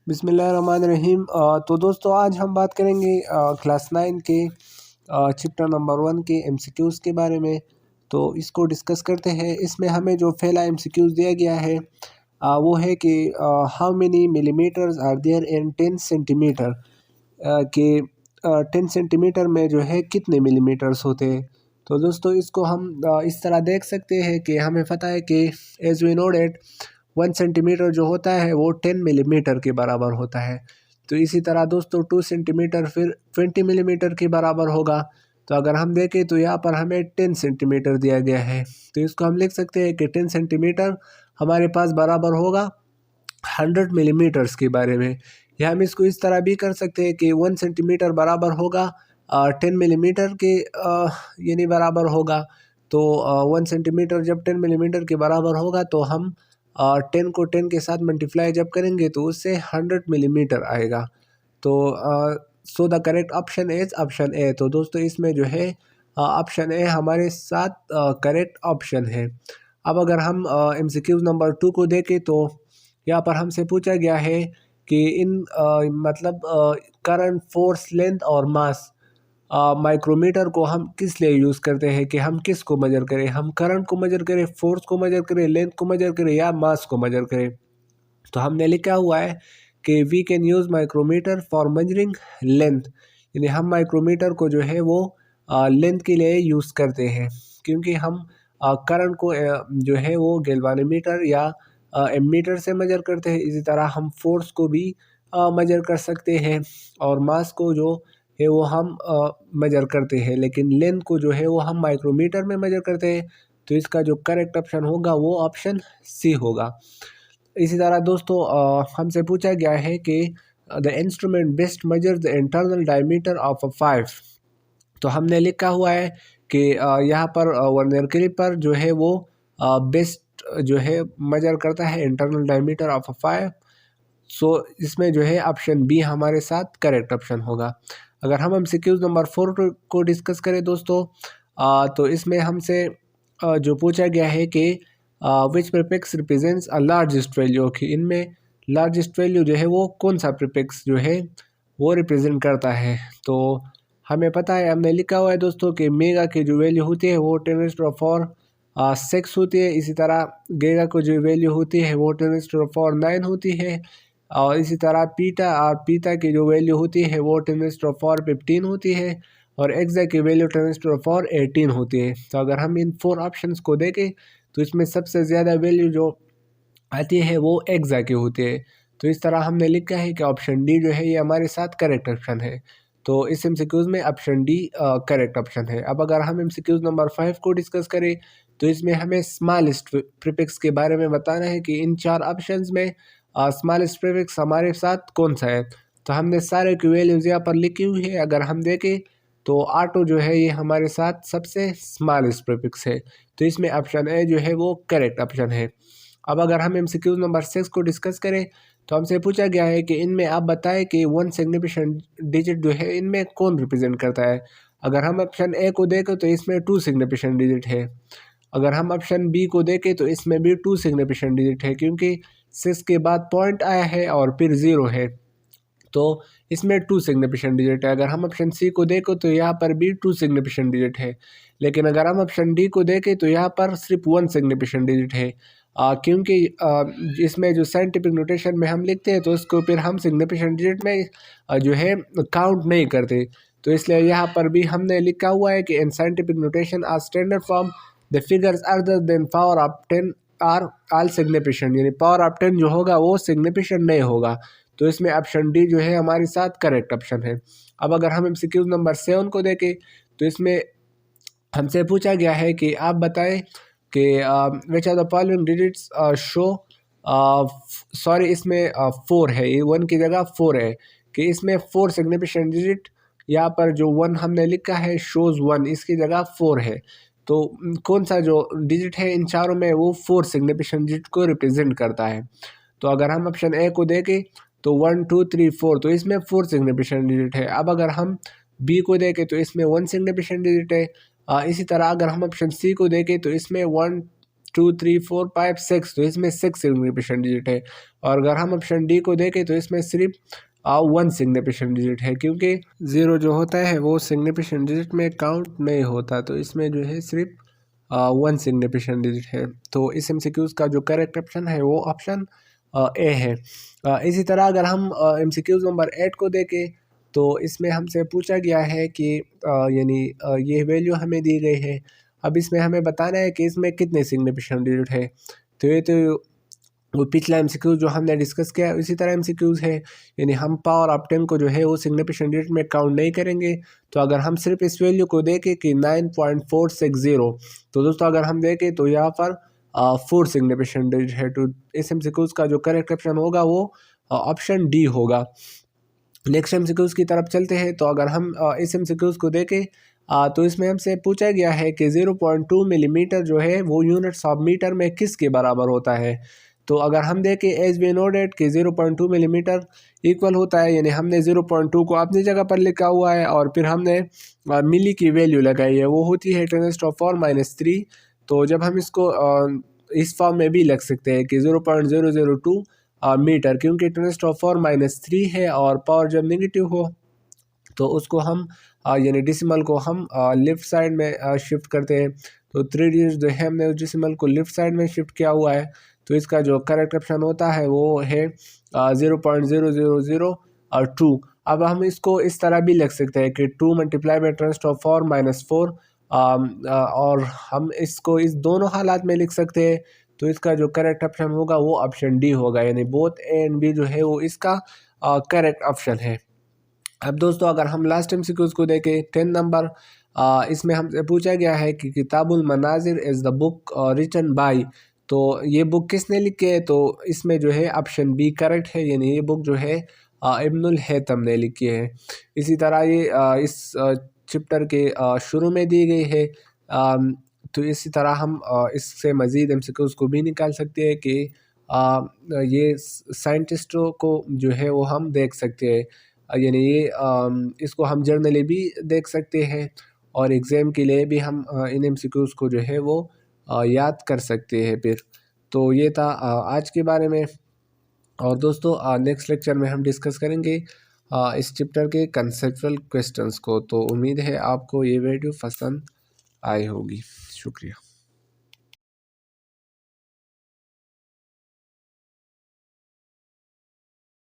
बिस्मिल्लाहिर्रहमानिर्रहीम। तो दोस्तों आज हम बात करेंगे क्लास 9 के चैप्टर नंबर 1 के एमसीक्यूज़ के बारे में। तो इसको डिस्कस करते हैं। इसमें हमें जो पहला एमसीक्यूज़ दिया गया है वो है कि how many millimetres are there in 10 centimetre के 10 सेंटीमीटर में जो है कितने मिलीमीटर्स होते हैं। तो दोस्तों इसको हम इस तरह देख सकते हैं कि हमें पता है कि as we know that 1 centimetre जो होता है वो 10 मिलीमीटर के बराबर होता है। तो इसी तरह दोस्तों 2 सेंटीमीटर फिर 20 मिलीमीटर के बराबर होगा। तो अगर हम देखें तो यहाँ पर हमें 10 सेंटीमीटर दिया गया है। तो इसको हम लिख सकते हैं कि 10 सेंटीमीटर हमारे पास बराबर होगा 100 मिलीमीटर्स के बारे में। या हम इसको इस तरह भी कर सकते हैं कि 1 सेंटीमीटर बराबर होगा 10 मिलीमीटर के यानी बराबर होगा। तो 1 सेंटीमीटर जब 10 मिलीमीटर के बराबर होगा तो हम 10 को 10 के साथ मल्टीप्लाई जब करेंगे तो उससे 100 मिलीमीटर आएगा। तो so the correct option is option A. तो दोस्तों इसमें जो है ऑप्शन ए हमारे साथ करेक्ट ऑप्शन है। अब अगर हम एमसीक्यूज नंबर 2 को देखें तो यहाँ पर हमसे पूछा गया है कि इन मतलब करंट, फोर्स, लेंथ और मास माइक्रोमीटर को हम किस लिए यूज़ करते हैं कि हम किस को मेजर करें। हम करंट को मेजर करें, फोर्स को मेजर करें, लेंथ को मेजर करें या मास को मेजर करें। तो हमने लिखा हुआ है कि we can use micrometer for measuring length. यानी हम माइक्रोमीटर को जो है वो लेंथ के लिए यूज़ करते हैं, क्योंकि हम करंट को जो है वो गैल्वानोमीटर या एमीटर से मेजर करते हैं। इसी तरह हम फोर्स को भी मेजर कर सकते हैं और मास को जो है वो हम मेजर करते हैं, लेकिन लेंथ को जो है वो हम माइक्रोमीटर में मेजर करते हैं। तो इसका जो करेक्ट ऑप्शन होगा वो ऑप्शन सी होगा। इसी तरह दोस्तों हमसे पूछा गया है कि the instrument best measure the internal diameter of a pipe. तो हमने लिखा हुआ है कि यहाँ पर वर्नियर कैलिपर जो है वो बेस्ट जो है मेजर करता है internal diameter of a pipe. So इसमें जो है ऑप्शन बी हमारे साथ करेक्ट ऑप्शन होगा। अगर हम एमसीक्यूज नंबर 4 को डिस्कस करें दोस्तों तो इसमें हमसे जो पूछा गया है कि which prefix represents a largest value, कि इनमें लार्जेस्ट वैल्यू जो है वो कौन सा प्रीफिक्स जो है वो रिप्रेजेंट करता है। तो हमें पता है, हमने लिखा हुआ है दोस्तों कि मेगा की जो वैल्यू होती है वो 10⁻⁴ 6 होती है। इसी तरह गीगा को जो वैल्यू होती है वो 10⁻⁴ 9 होती है। और इसी तरह पीटा की जो वैल्यू होती है वो 10⁻⁴ 15 होती है और एक्सा की वैल्यू 10⁻⁴ 18 होती है। तो अगर हम इन 4 ऑप्शंस को देखें तो इसमें सबसे ज़्यादा वैल्यू जो आती है वो एक्सा की होती है। तो इस तरह हमने लिखा है कि ऑप्शन डी जो है ये हमारे साथ करेक्ट ऑप्शन है। तो इस एमसीक्यूज़ में ऑप्शन डी करेक्ट ऑप्शन है। अब अगर हम एमसीक्यूज़ नंबर 5 को डिस्कस करें तो इसमें हमें स्मॉलेस्ट प्रीफिक्स के बारे में बताना है कि इन 4 ऑप्शंस में स्मॉलेस्ट प्रीफिक्स हमारे साथ कौन सा है। तो हमने सारे की वैल्यूज़ यहाँ पर लिखी हुई है। अगर हम देखें तो ऑटो जो है ये हमारे साथ सबसे स्मॉलेस्ट प्रीफिक्स है। तो इसमें ऑप्शन ए जो है वो करेक्ट ऑप्शन है। अब अगर हम एमसीक्यूज नंबर 6 को डिस्कस करें तो हमसे पूछा गया है कि इनमें आप बताएं कि 1 सिग्निफिकेंट डिजिट जो है इनमें कौन रिप्रेजेंट करता है। अगर हम ऑप्शन ए को देखें तो इसमें 2 सिग्निफिकेंट डिजिट है। अगर हम ऑप्शन बी को देखें तो इसमें भी 2 सिग्निफिकेंट डिजिट है, क्योंकि 6 के बाद पॉइंट आया है और फिर 0 है, तो इसमें 2 सिग्निफिकेंट डिजिट है। अगर हम ऑप्शन सी को देखें तो यहाँ पर भी 2 सिग्निफिकेंट डिजिट है। लेकिन अगर हम ऑप्शन डी को देखें तो यहाँ पर सिर्फ 1 सिग्निफिकेंट डिजिट है, क्योंकि इसमें जो साइंटिफिक नोटेशन में हम लिखते हैं तो उसको फिर हम सिग्निफिकेंट डिजिट में जो है काउंट नहीं करते। तो इसलिए यहाँ पर भी हमने लिखा हुआ है कि in scientific notation or standard form the figures other than power of 10 are all significant, यानी पावर ऑफ 10 जो होगा वो सिग्निफिकेंट नहीं होगा। तो इसमें ऑप्शन डी जो है हमारे साथ करेक्ट ऑप्शन है। अब अगर हम एमसीक्यूज नंबर 7 को देखें तो इसमें हमसे पूछा गया है कि आप बताएं कि which are the following digits show, sorry इसमें 4 है, ये 1 की जगह 4 है, कि इसमें 4 सिग्निफिकेंट डिजिट, यहाँ पर जो 1 हमने लिखा है शोज 1, इसकी जगह 4 है। तो कौन सा जो डिजिट है इन चारों में वो 4 सिग्निफिकेंट डिजिट को रिप्रेजेंट करता है। तो अगर हम ऑप्शन ए को देखें तो 1 2 3 4, तो इसमें 4 सिग्निफिकेंट डिजिट है। अब अगर हम बी को देखें तो इसमें 1 सिग्निफिकेंट डिजिट है। इसी तरह अगर हम ऑप्शन सी को देखें तो इसमें 1 2 3 4 5 6, तो इसमें 6 सिग्निफिकेंट डिजिट है। और अगर हम ऑप्शन डी को देखें तो इसमें सिर्फ 1 सिग्निफिकेंट डिजिट है, क्योंकि 0 जो होता है वो सिग्निफिकेंट डिजिट में काउंट नहीं होता, तो इसमें जो है सिर्फ 1 सिग्निफिकेंट डिजिट है। तो इस MCQs का जो करेक्ट ऑप्शन है वो ऑप्शन ए है। इसी तरह अगर हम MCQs नंबर 8 को देखें तो इसमें हमसे पूछा गया है कि यानी ये वैल्यू हमें दी गई है। अब इसमें हमें बताना है कि इसमें कितने सिग्निफिकेंट डिजिट है। तो ये तो वो पिछला MCQ जो हमने डिस्कस किया उसी तरह MCQs है, यानी हम पावर ऑफ 10 को जो है वो सिग्निफिकेंट डिजिट में काउंट नहीं करेंगे। तो अगर हम सिर्फ इस वैल्यू को देखें कि 9.460, तो दोस्तों अगर हम देखें तो यहाँ पर 4 सिग्निफिकेंट डिजिट है। तो इस MCQs का जो करेक्ट ऑप्शन होगा वो ऑप्शन डी होगा। नेक्स्ट MCQs की तरफ चलते हैं। तो अगर हम इस MCQs को देखें तो इसमें हमसे पूछा गया है कि 0.2 मिलीमीटर जो है वो यूनिट्स ऑफ मीटर में किसके बराबर होता है। तो अगर हम देखें एज वी नो डेट कि 0.2 मिलीमीटर इक्वल होता है, यानी हमने 0.2 को अपनी जगह पर लिखा हुआ है और फिर हमने मिली की वैल्यू लगाई है, वो होती है 10⁻⁻³ तो जब हम इसको इस फॉर्म में भी लिख सकते हैं कि 0.002 मीटर, क्योंकि 10⁻⁻³ है और पावर जब नेगेटिव हो तो उसको हम यानी डिसिमल को हम लेफ़्ट साइड में शिफ्ट करते हैं। तो 3 डिजिट जो है हमने उस डिसिमल को लेफ़्ट साइड में शिफ्ट किया हुआ है। तो इसका जो करेक्ट ऑप्शन होता है वो है 0.0002। अब हम इसको इस तरह भी लिख सकते हैं कि 2 मल्टीप्लाई बाई 10⁻⁻⁴ और हम इसको इस दोनों हालात में लिख सकते हैं। तो इसका जो करेक्ट ऑप्शन होगा वो ऑप्शन डी होगा, यानी बोथ ए एंड बी जो है वो इसका करेक्ट ऑप्शन है। अब दोस्तों अगर हम लास्ट MCQs को देखें 10 नंबर, इसमें हमसे पूछा गया है कि किताबुल मनाजिर is the book written by, तो ये बुक किसने लिखी है। तो इसमें जो है ऑप्शन बी करेक्ट है, यानी ये बुक जो है इब्नुल हैतम ने लिखी है। इसी तरह ये इस चैप्टर के शुरू में दी गई है। तो इसी तरह हम इससे मज़ीद MCQs को भी निकाल सकते हैं कि ये साइंटिस्टों को जो है वो हम देख सकते हैं, यानी ये इसको हम जर्नली भी देख सकते हैं और एग्ज़ाम के लिए भी हम इन MCQs को जो है वो याद कर सकते हैं फिर। तो ये था आज के बारे में। और दोस्तों नेक्स्ट लेक्चर में हम डिस्कस करेंगे इस चैप्टर के कंसेप्चुअल क्वेश्चंस को। तो उम्मीद है आपको ये वीडियो पसंद आई होगी। शुक्रिया।